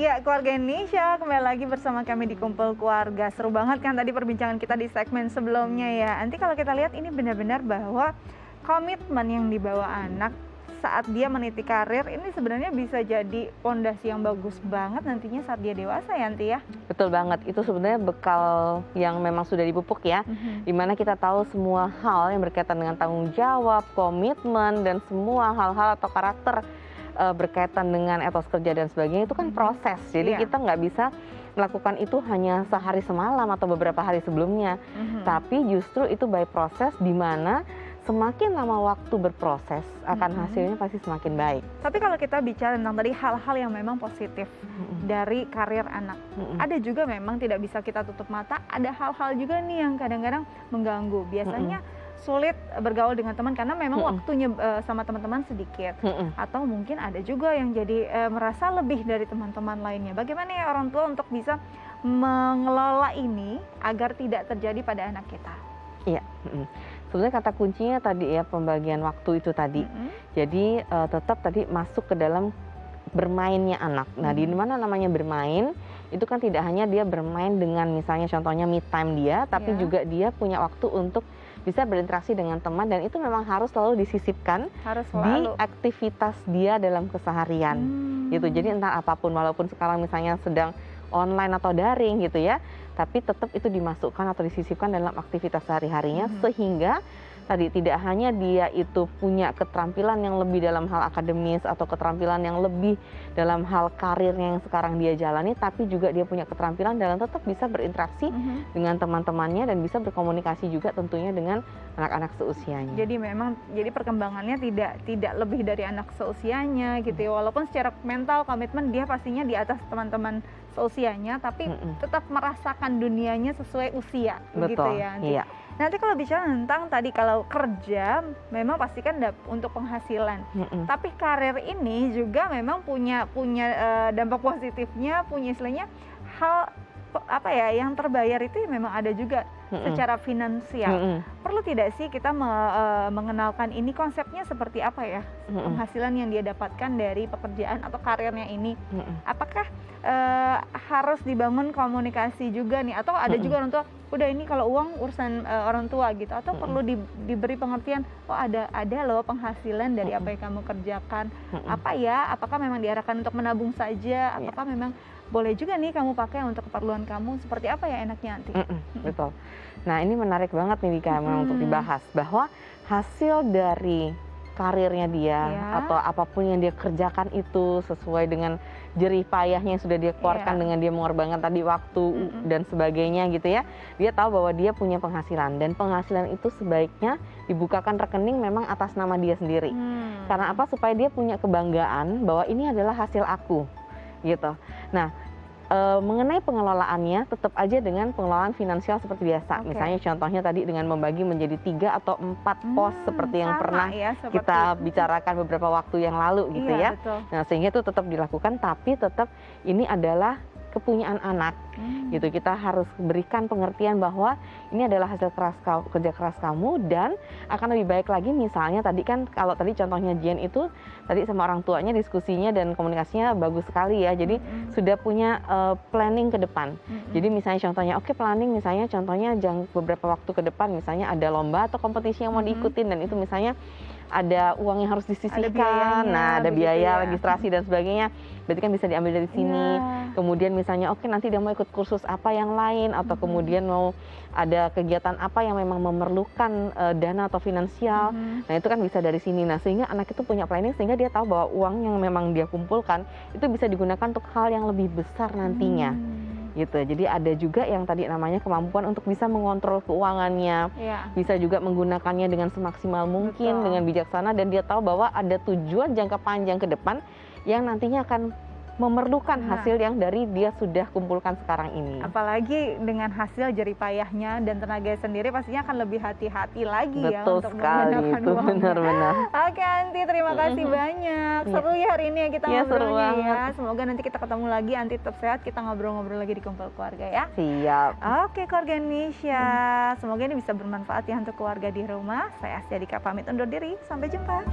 Ya, keluarga Indonesia, kembali lagi bersama kami di Kumpul Keluarga. Seru banget kan tadi perbincangan kita di segmen sebelumnya ya. Nanti kalau kita lihat ini benar-benar bahwa komitmen yang dibawa anak saat dia meniti karir ini sebenarnya bisa jadi fondasi yang bagus banget nantinya saat dia dewasa ya, Anti ya. Betul banget, itu sebenarnya bekal yang memang sudah dipupuk ya, dimana kita tahu semua hal yang berkaitan dengan tanggung jawab, komitmen, dan semua hal-hal atau karakter berkaitan dengan etos kerja dan sebagainya itu kan proses. Jadi kita nggak bisa melakukan itu hanya sehari semalam atau beberapa hari sebelumnya, tapi justru itu by proses di mana semakin lama waktu berproses akan hasilnya pasti semakin baik. Tapi kalau kita bicara tentang tadi hal-hal yang memang positif dari karir anak, ada juga memang tidak bisa kita tutup mata, ada hal-hal juga nih yang kadang-kadang mengganggu. Biasanya sulit bergaul dengan teman karena memang waktunya sama teman-teman sedikit, atau mungkin ada juga yang jadi merasa lebih dari teman-teman lainnya. Bagaimana ya orang tua untuk bisa mengelola ini agar tidak terjadi pada anak kita? Iya, sebenarnya kata kuncinya tadi ya pembagian waktu itu tadi. Jadi tetap tadi masuk ke dalam bermainnya anak. Nah, di mana namanya bermain itu kan tidak hanya dia bermain dengan misalnya contohnya me time dia, tapi juga dia punya waktu untuk bisa berinteraksi dengan teman, dan itu memang harus selalu disisipkan di aktivitas dia dalam keseharian gitu. Jadi entah apapun, walaupun sekarang misalnya sedang online atau daring gitu ya, tapi tetap itu dimasukkan atau disisipkan dalam aktivitas sehari-harinya sehingga tadi tidak hanya dia itu punya keterampilan yang lebih dalam hal akademis atau keterampilan yang lebih dalam hal karirnya yang sekarang dia jalani, tapi juga dia punya keterampilan dalam tetap bisa berinteraksi dengan teman-temannya dan bisa berkomunikasi juga tentunya dengan anak-anak seusianya. Jadi memang perkembangannya tidak lebih dari anak seusianya gitu ya. Walaupun secara mental komitmen dia pastinya di atas teman-teman seusianya, tapi tetap merasakan dunianya sesuai usia. Betul, gitu ya. Iya. Nanti kalau bicara tentang tadi kalau kerja memang pastikan untuk penghasilan, tapi karir ini juga memang punya dampak positifnya, punya istilahnya hal apa ya yang terbayar itu memang ada juga secara finansial. Perlu tidak sih kita mengenalkan ini konsepnya seperti apa ya penghasilan yang dia dapatkan dari pekerjaan atau karirnya ini? Apakah harus dibangun komunikasi juga nih, atau ada juga orang tua udah ini kalau uang urusan orang tua gitu, atau perlu diberi pengertian oh ada loh penghasilan dari apa yang kamu kerjakan, apa ya, apakah memang diarahkan untuk menabung saja, apakah memang boleh juga nih kamu pakai untuk keperluan kamu, seperti apa ya enaknya nanti? Betul. Nah, ini menarik banget nih Dika untuk dibahas, bahwa hasil dari karirnya dia atau apapun yang dia kerjakan itu sesuai dengan jerih payahnya yang sudah dia keluarkan dengan dia mengorbankan tadi waktu dan sebagainya gitu ya. Dia tahu bahwa dia punya penghasilan, dan penghasilan itu sebaiknya dibukakan rekening memang atas nama dia sendiri. Karena apa? Supaya dia punya kebanggaan bahwa ini adalah hasil aku gitu. Nah, mengenai pengelolaannya tetap aja dengan pengelolaan finansial seperti biasa. Misalnya contohnya tadi dengan membagi menjadi 3 atau 4 pos seperti yang pernah kita bicarakan beberapa waktu yang lalu gitu ya. Betul. Nah, sehingga itu tetap dilakukan, tapi tetap ini adalah kepunyaan anak gitu. Kita harus berikan pengertian bahwa ini adalah hasil kerja keras kamu, dan akan lebih baik lagi. Misalnya tadi kan kalau tadi contohnya Jen itu tadi sama orang tuanya diskusinya dan komunikasinya bagus sekali ya. Jadi sudah punya planning ke depan. Jadi misalnya contohnya planning misalnya contohnya beberapa waktu ke depan misalnya ada lomba atau kompetisi yang mau diikutin, dan itu misalnya ada uang yang harus disisihkan, ada biaya registrasi dan sebagainya, berarti kan bisa diambil dari sini. Kemudian misalnya nanti dia mau ikut kursus apa yang lain, atau kemudian mau ada kegiatan apa yang memang memerlukan dana atau finansial, nah itu kan bisa dari sini. Nah, sehingga anak itu punya planning, sehingga dia tahu bahwa uang yang memang dia kumpulkan itu bisa digunakan untuk hal yang lebih besar nantinya. Gitu. Jadi ada juga yang tadi namanya kemampuan untuk bisa mengontrol keuangannya, bisa juga menggunakannya dengan semaksimal mungkin, dengan bijaksana, dan dia tahu bahwa ada tujuan jangka panjang ke depan yang nantinya akan memerlukan hasil yang dari dia sudah kumpulkan sekarang ini. Apalagi dengan hasil jerih payahnya dan tenaga sendiri pastinya akan lebih hati-hati lagi. Betul untuk sekali, menggunakan itu uangnya. benar-benar. Oke Anti, terima kasih banyak. Seru ya hari ini ya kita ngobrolnya ya. Semoga nanti kita ketemu lagi, Anti tetap sehat, kita ngobrol-ngobrol lagi di Kumpul Keluarga ya. Siap. Oke keluarga Indonesia, semoga ini bisa bermanfaat ya untuk keluarga di rumah. Saya Astia Dika pamit undur diri, sampai jumpa.